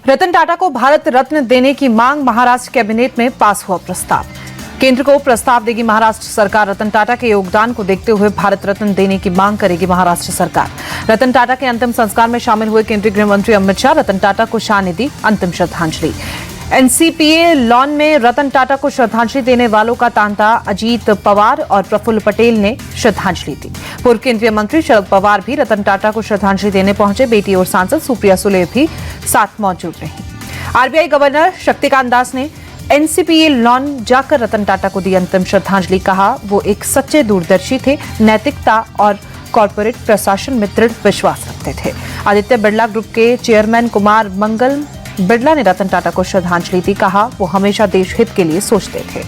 रतन टाटा को भारत रत्न देने की मांग, महाराष्ट्र कैबिनेट में पास हुआ प्रस्ताव। केंद्र को प्रस्ताव देगी महाराष्ट्र सरकार। रतन टाटा के योगदान को देखते हुए भारत रत्न देने की मांग करेगी महाराष्ट्र सरकार। रतन टाटा के अंतिम संस्कार में शामिल हुए केंद्रीय गृह मंत्री अमित शाह रतन टाटा को शाह ने दी अंतिम श्रद्धांजलि। एनसीपीए लॉन में रतन टाटा को श्रद्धांजलि देने वालों का तांता अजीत पवार और प्रफुल्ल पटेल ने श्रद्धांजलि दी। पूर्व केंद्रीय मंत्री शरद पवार भी रतन टाटा को श्रद्धांजलि देने पहुंचे। बेटी और सांसद सुप्रिया सुले भी साथ मौजूद रही। आरबीआई गवर्नर शक्तिकांत दास ने एनसीपीए लॉन जाकर रतन टाटा को दी अंतिम श्रद्धांजलि। कहा वो एक सच्चे दूरदर्शी थे, नैतिकता और कॉर्पोरेट प्रशासन में दृढ़ विश्वास रखते थे। आदित्य बिरला ग्रुप के चेयरमैन कुमार मंगल बिरला ने रतन टाटा को श्रद्धांजलि दी। कहा वो हमेशा देश हित के लिए सोचते थे।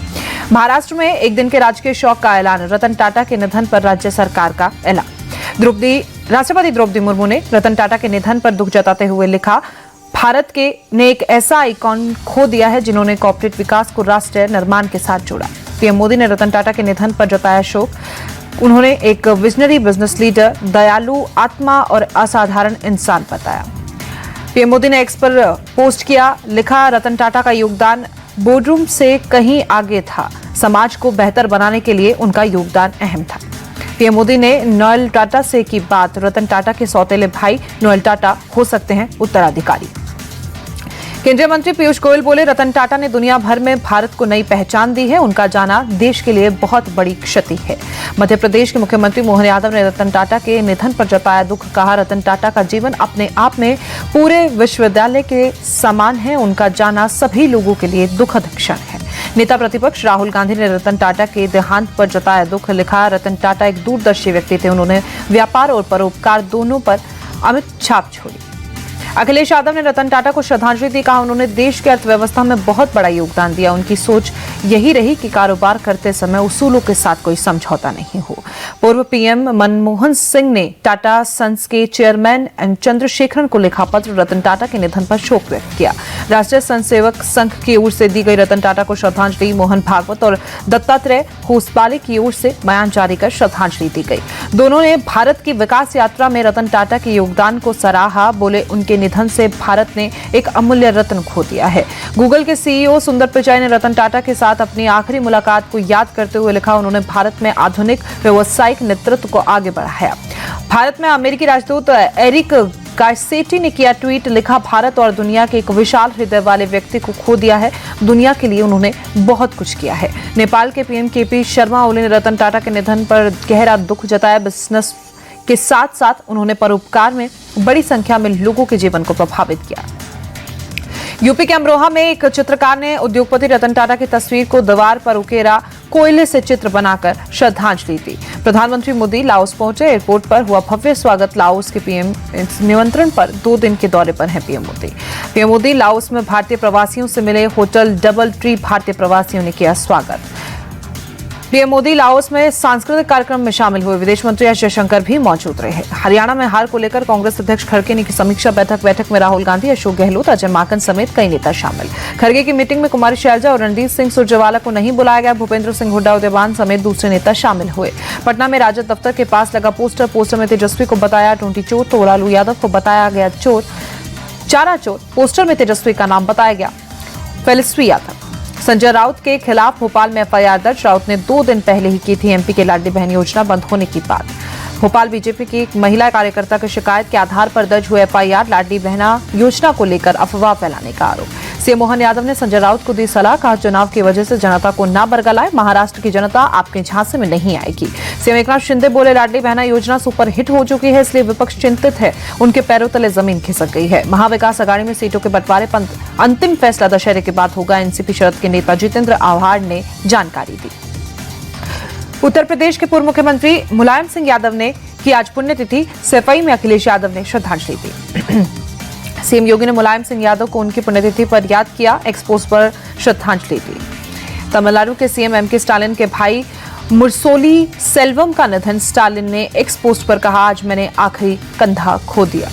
महाराष्ट्र में एक दिन के राजकीय शोक का ऐलान, रतन टाटा के निधन पर राज्य सरकार का ऐलान। राष्ट्रपति द्रौपदी मुर्मू ने रतन टाटा के निधन पर दुख जताते हुए लिखा, भारत के ने एक ऐसा आइकॉन खो दिया है जिन्होंने कॉर्पोरेट विकास को राष्ट्र निर्माण के साथ जोड़ा। पीएम मोदी ने रतन टाटा के निधन पर जताया शोक। उन्होंने एक विजनरी बिजनेस लीडर, दयालु आत्मा और असाधारण इंसान बताया। पीएम मोदी ने एक्स पर पोस्ट किया, लिखा, रतन टाटा का योगदान बोर्डरूम से कहीं आगे था। समाज को बेहतर बनाने के लिए उनका योगदान अहम था। पीएम मोदी ने नोएल टाटा से की बात, रतन टाटा के सौतेले भाई नोएल टाटा हो सकते हैं उत्तराधिकारी। केंद्रीय मंत्री पीयूष गोयल बोले, रतन टाटा ने दुनिया भर में भारत को नई पहचान दी है। उनका जाना देश के लिए बहुत बड़ी क्षति है। मध्य प्रदेश के मुख्यमंत्री मोहन यादव ने रतन टाटा के निधन पर जताया दुख। कहा, रतन टाटा का जीवन अपने आप में पूरे विश्वविद्यालय के समान है। उनका जाना सभी लोगों के लिए दुखद क्षण है। नेता प्रतिपक्ष राहुल गांधी ने रतन टाटा के देहांत पर जताया दुख। लिखा, रतन टाटा एक दूरदर्शी व्यक्ति थे। उन्होंने व्यापार और परोपकार दोनों पर अमिट छाप छोड़ी। अखिलेश यादव ने रतन टाटा को श्रद्धांजलि दी। कहा, उन्होंने देश की अर्थव्यवस्था में बहुत बड़ा योगदान दिया। उनकी सोच यही रही कि कारोबार करते समय उसूलों के साथ कोई समझौता नहीं हो। पूर्व पीएम मनमोहन सिंह ने टाटा सन्स के चेयरमैन एन चंद्रशेखरन को लिखा पत्र, रतन टाटा के निधन पर शोक व्यक्त किया। राष्ट्रीय स्वयंसेवक संघ की ओर से दी गई रतन टाटा को श्रद्धांजलि। मोहन भागवत और दत्तात्रेय होसबाले की ओर से बयान जारी कर श्रद्धांजलि दी गई। दोनों ने भारत की विकास यात्रा में रतन टाटा के योगदान को सराहा। बोले, उनके निधन से भारत ने एक अमूल्य रत्न खो दिया है। गूगल के सीईओ सुंदर पिचाई ने रतन टाटा के साथ अपनी आखिरी मुलाकात को याद करते हुए लिखा, उन्होंने भारत में आधुनिक व्यावसायिक नेतृत्व को आगे बढ़ाया। भारत में अमेरिकी राजदूत एरिक गार्सेटी ने किया ट्वीट, लिखा, भारत और दुनिया के एक विशाल हृदय वाले व्यक्ति को खो दिया है। दुनिया के लिए उन्होंने बहुत कुछ किया है। नेपाल के पीएम केपी शर्मा ओली ने रतन टाटा के निधन पर गहरा दुख जताया। बिजनेस के साथ साथ उन्होंने परोपकार में बड़ी संख्या में लोगों के जीवन को प्रभावित किया। यूपी के अमरोहा में एक चित्रकार ने उद्योगपति रतन टाटा की तस्वीर को दीवार पर उकेरा, कोयले से चित्र बनाकर श्रद्धांजलि दी। प्रधानमंत्री मोदी लाओस पहुंचे। एयरपोर्ट पर हुआ भव्य स्वागत। लाओस के पीएम निमंत्रण पर 2 दिन के दौरे पर हैं PM Modi. PM Modi Laos में भारतीय प्रवासियों से मिले। होटल डबल ट्री भारतीय प्रवासियों ने किया स्वागत। पीएम मोदी लाओस में सांस्कृतिक कार्यक्रम में शामिल हुए। विदेश मंत्री एस जयशंकर भी मौजूद रहे। हरियाणा में हार को लेकर कांग्रेस अध्यक्ष खड़गे ने की समीक्षा बैठक में राहुल गांधी, अशोक गहलोत, अजय माकन समेत कई नेता शामिल। खड़गे की मीटिंग में कुमारी शैलजा और रणदीप सिंह सुरजेवाला को नहीं बुलाया गया। भूपेंद्र सिंह हुड्डा, उदयवान समेत दूसरे नेता शामिल हुए। पटना में राजद दफ्तर के पास लगा पोस्टर में तेजस्वी को बताया टूंटी चोर, तो लालू यादव को बताया गया चोर, चारा चोर। पोस्टर में तेजस्वी का नाम बताया गया फेलिस्वी यादव। संजय राउत के खिलाफ भोपाल में एफआईआर दर्ज। राउत ने 2 दिन पहले ही की थी एमपी के लाडली बहन योजना बंद होने की बात। भोपाल बीजेपी की एक महिला कार्यकर्ता की शिकायत के आधार पर दर्ज हुए एफआईआर। लाडली बहना योजना को लेकर अफवाह फैलाने का आरोप। सीएम मोहन यादव ने संजय राउत को दी सलाह। कहा, चुनाव की वजह से जनता को ना बरगलाए। महाराष्ट्र की जनता आपके झांसे में नहीं आएगी। सीएम एकनाथ शिंदे बोले, लाडली बहना योजना सुपर हिट हो चुकी है, इसलिए विपक्ष चिंतित है। उनके पैरों तले जमीन खिसक गई है। महाविकास अघाड़ी में सीटों के बंटवारे पर अंतिम फैसला दशहरे के बाद होगा। एनसीपी शरद के नेता जितेंद्र आव्हाड ने जानकारी दी। उत्तर प्रदेश के पूर्व मुख्यमंत्री मुलायम सिंह यादव ने की आज पुण्यतिथि। सफाई में अखिलेश यादव ने श्रद्धांजलि दी। सीएम योगी ने मुलायम सिंह यादव को उनकी पुण्यतिथि पर याद किया, एक्सपोज पर श्रद्धांजलि दी। तमिलनाडु के सीएम एमके स्टालिन के भाई मुरसोली सेल्वम का निधन। स्टालिन ने एक्सपोज पर कहा, आज मैंने आखिरी कंधा खो दिया।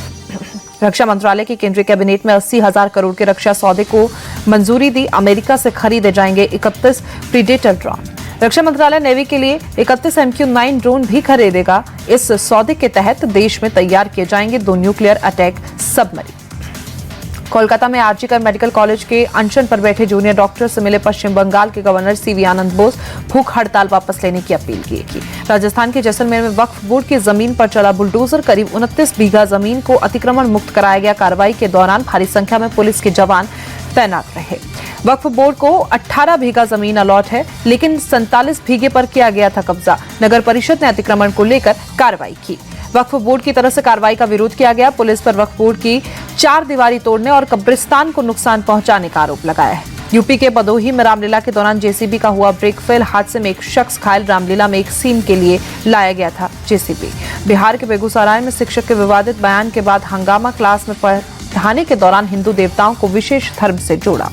रक्षा मंत्रालय की केंद्रीय कैबिनेट में 80,000 करोड़ के रक्षा सौदे को मंजूरी दी। अमेरिका से खरीदे जाएंगे 31 प्रीडेटर ड्रोन। रक्षा मंत्रालय नेवी के लिए 31 MQ-9 ड्रोन भी खरीदेगा। इस सौदे के तहत देश में तैयार किए जाएंगे 2 न्यूक्लियर अटैक सबमरीन। कोलकाता में आरजीकर मेडिकल कॉलेज के अनशन पर बैठे जूनियर डॉक्टर से मिले पश्चिम बंगाल के गवर्नर सीवी आनंद बोस, भूख हड़ताल वापस लेने की अपील की थी। राजस्थान के जैसलमेर में वक्फ बोर्ड की जमीन पर चला बुलडोजर, करीब 29 बीघा जमीन को अतिक्रमण मुक्त कराया गया। कार्रवाई के दौरान भारी संख्या में पुलिस के जवान तैनात रहे। वक्फ बोर्ड को 18 बीघा जमीन अलॉट है, लेकिन 47 बीघे पर किया गया था कब्जा। नगर परिषद ने अतिक्रमण को लेकर कार्रवाई की। वक्फ बोर्ड की तरफ से कार्रवाई का विरोध किया गया। पुलिस पर वक्फ बोर्ड की 4 दीवारी तोड़ने और कब्रिस्तान को नुकसान पहुंचाने का आरोप लगाया है। यूपी के भदोही में रामलीला के दौरान जेसीबी का हुआ ब्रेक फेल, हादसे में एक शख्स घायल। रामलीला में एक सीन के लिए लाया गया था जेसीबी। बिहार के बेगूसराय में शिक्षक के विवादित बयान के बाद हंगामा, क्लास में पढ़ाने के दौरान हिंदू देवताओं को विशेष धर्म से जोड़ा।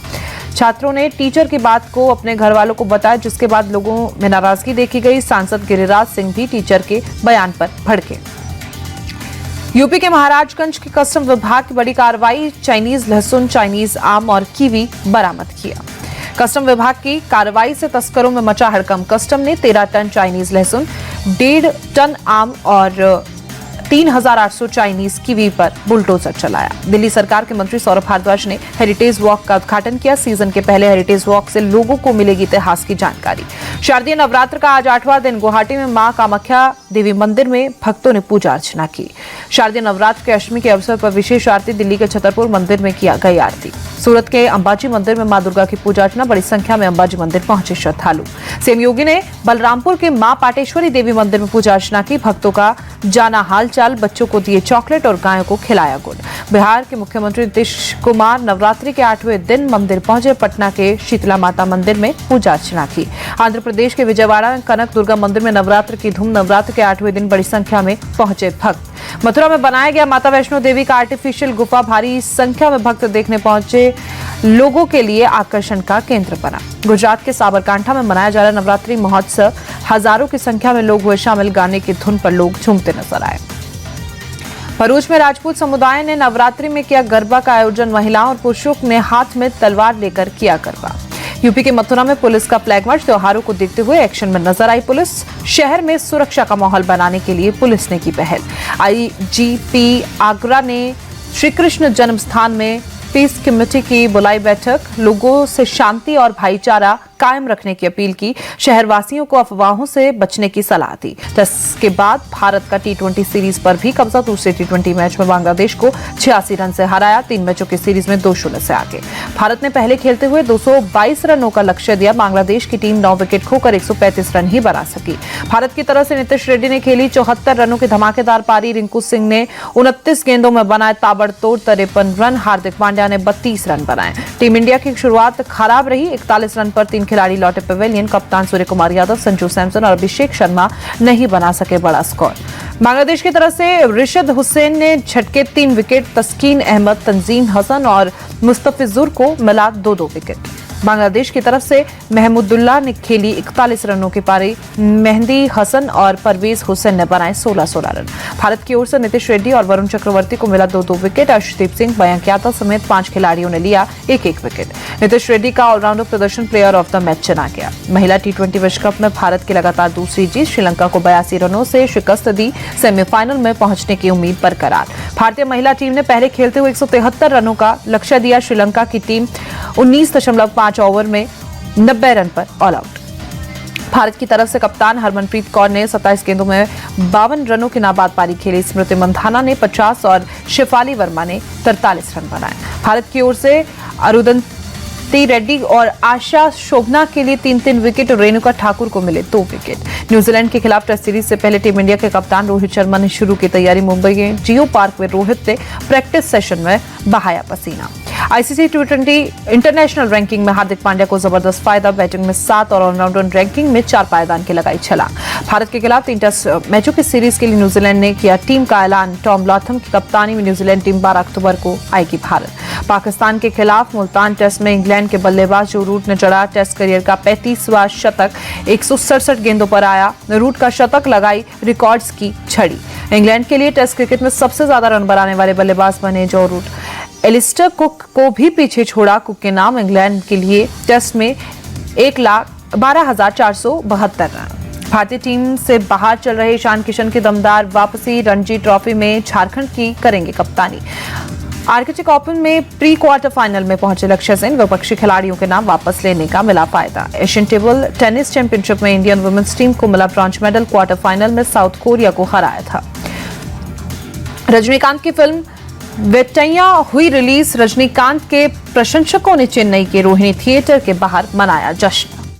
छात्रों ने टीचर की बात को अपने घर वालों को बताया, जिसके बाद लोगों में नाराजगी देखी गई। सांसद गिरिराज सिंह भी टीचर के बयान पर भड़के। यूपी के महाराजगंज के कस्टम विभाग की बड़ी कार्रवाई, चाइनीज लहसुन, चाइनीज आम और कीवी बरामद किया। कस्टम विभाग की कार्रवाई से तस्करों में मचा हड़कंप। कस्टम ने 13 टन चाइनीज लहसुन, 1.5 टन आम और 3,800 चाइनीज कीवी पर बुलडोजर चलाया। दिल्ली सरकार के मंत्री सौरभ भारद्वाज ने हेरिटेज वॉक का उद्घाटन किया। सीजन के पहले हेरिटेज वॉक से लोगों को मिलेगी इतिहास की जानकारी। शारदीय नवरात्र का आज 8वां दिन गुवाहाटी में मां कामाख्या देवी मंदिर में भक्तों ने पूजा अर्चना की। शारदीय नवरात्र के अष्टमी के अवसर पर विशेष आरती, दिल्ली के छतरपुर मंदिर में किया गई आरती। सूरत के अंबाजी मंदिर में मां दुर्गा की पूजा अर्चना, बड़ी संख्या में अंबाजी मंदिर पहुंचे श्रद्धालु। सीएम योगी ने बलरामपुर के मां पाटेश्वरी देवी मंदिर में पूजा अर्चना की। भक्तों का जाना हालचाल, बच्चों को दिए चॉकलेट और गायों को खिलाया गुड़। बिहार के मुख्यमंत्री नीतीश कुमार नवरात्रि के 8वें दिन मंदिर पहुंचे। पटना के शीतला माता मंदिर में पूजा अर्चना की। आंध्र प्रदेश के विजयवाड़ा कनक दुर्गा मंदिर में नवरात्र की धूम। नवरात्र के 8वें दिन बड़ी संख्या में पहुंचे भक्त। मथुरा में बनाया गया माता वैष्णो देवी का आर्टिफिशियल गुफा, भारी संख्या में भक्त देखने पहुंचे लोगों के लिए आकर्षण का केंद्र बना। गुजरात के साबरकांठा में मनाया जा रहा नवरात्रि महोत्सव, हजारों की संख्या में लोग हुए शामिल। गाने की धुन पर लोग झूमते नजर आए। भरूच में राजपूत समुदाय ने नवरात्रि में किया गरबा का आयोजन। महिलाओं और पुरुषों ने हाथ में तलवार लेकर किया गरबा। यूपी के मथुरा में पुलिस का फ्लैग मार्च, त्योहारों को देखते हुए एक्शन में नजर आई पुलिस। शहर में सुरक्षा का माहौल बनाने के लिए पुलिस ने की पहल। आईजीपी आगरा ने श्री कृष्ण जन्म स्थान में पीस कमेटी की बुलाई बैठक, लोगों से शांति और भाईचारा कायम रखने की अपील की। शहरवासियों को अफवाहों से बचने की सलाह दी। इसके बाद भारत का T20 सीरीज पर भी कब्जा। दूसरे T20 मैच में बांग्लादेश को 86 रन से हराया। 3 मैचों की सीरीज में 2-0 से आगे। भारत ने पहले खेलते हुए 222 रनों का लक्ष्य दिया। बांग्लादेश की टीम 9 विकेट खोकर 135 रन ही बना सकी। भारत की तरफ से नीतीश रेड्डी ने खेली 74 रनों की धमाकेदार पारी। रिंकू सिंह ने 29 गेंदों में बनाए ताबड़तोड़ 53 रन। हार्दिक पांड्या ने 32 रन बनाए। टीम इंडिया की शुरुआत खराब रही। 41 रन पर 3 खिलाड़ी लौटे पवेलियन। कप्तान सूर्य कुमार यादव, संजू सैमसन और अभिषेक शर्मा नहीं बना सके बड़ा स्कोर। बांग्लादेश की तरफ से रिशद हुसैन ने झटके 3 विकेट। तस्कीन अहमद, तंजीम हसन और मुस्तफिजुर को मिला 2-2 विकेट। बांग्लादेश की तरफ से महमूदुल्लाह ने खेली 41 रनों की पारी। मेहंदी हसन और परवेज हुसैन ने बनाए 16-16 रन। भारत की ओर से नीतीश रेड्डी और वरुण चक्रवर्ती को मिला 2-2 विकेट। अर्शदीप सिंह, मयंक यादव समेत 5 खिलाड़ियों ने लिया 1-1 विकेट। नीतीश रेड्डी का ऑलराउंडर प्रदर्शन प्लेयर ऑफ द मैच चुना गया। महिला T20 विश्व कप में भारत की लगातार दूसरी जीत। श्रीलंका को 82 रनों से शिकस्त दी। सेमीफाइनल में पहुंचने की उम्मीद बरकरार। भारतीय महिला टीम ने पहले खेलते हुए 173 रनों का लक्ष्य दिया। श्रीलंका की टीम 19.5 ओवर में 90 रन पर ऑल आउट। भारत की तरफ से कप्तान हरमनप्रीत कौर ने 27 गेंदों में 52 रनों की नाबाद पारी खेली। स्मृति मंधाना ने 50 और शिफाली वर्मा ने 43 रन बनाए। भारत की ओर से अरुंधति रेड्डी और आशा शोभना के लिए 3-3 विकेट और रेणुका ठाकुर को मिले 2 विकेट। न्यूजीलैंड के खिलाफ टेस्ट सीरीज से पहले टीम इंडिया के कप्तान रोहित शर्मा ने शुरू की तैयारी। मुंबई के जियो पार्क में रोहित ने प्रैक्टिस सेशन में बहाया पसीना। आईसीसी T20 इंटरनेशनल रैंकिंग में हार्दिक पांड्या को जबरदस्त फायदा। बैटिंग में 7 और ऑलराउंडर रैंकिंग में 4 पायदान की लगाई छलांग। भारत के खिलाफ 3 टेस्ट मैचों की सीरीज के लिए न्यूजीलैंड ने किया टीम का ऐलान। टॉम लॉथम की कप्तानी में न्यूजीलैंड टीम 12 अक्टूबर को आएगी भारत। पाकिस्तान के खिलाफ मुल्तान टेस्ट में इंग्लैंड के बल्लेबाज जो रूट ने चढ़ा टेस्ट करियर का 35वां शतक। 167 गेंदों पर आया। रूट का शतक लगाई रिकॉर्ड्स की छड़ी। इंग्लैंड के लिए टेस्ट क्रिकेट में सबसे ज्यादा रन बनाने वाले बल्लेबाज बने जो रूट। एलिस्टर कुक को भी पीछे छोड़ा। कुक के नाम इंग्लैंड के लिए टेस्ट में 1,12,472 रन। भारतीय टीम से बाहर चल रहे ईशान किशन की दमदार वापसी। रणजी ट्रॉफी में झारखंड की करेंगे कप्तानी। आर्किटेक्ट ओपन में प्री क्वार्टर फाइनल में पहुंचे लक्ष्य सेन, विपक्षी खिलाड़ियों के नाम वापस लेने का मिला फायदा। एशियन टेबल टेनिस चैंपियनशिप में इंडियन वुमेन्स टीम को मिला ब्रॉन्ज मेडल, क्वार्टर फाइनल में साउथ कोरिया को हराया था। रजनीकांत की फिल्म वेट्टैया हुई रिलीज, रजनीकांत के प्रशंसकों ने चेन्नई के रोहिणी थिएटर के बाहर मनाया जश्न।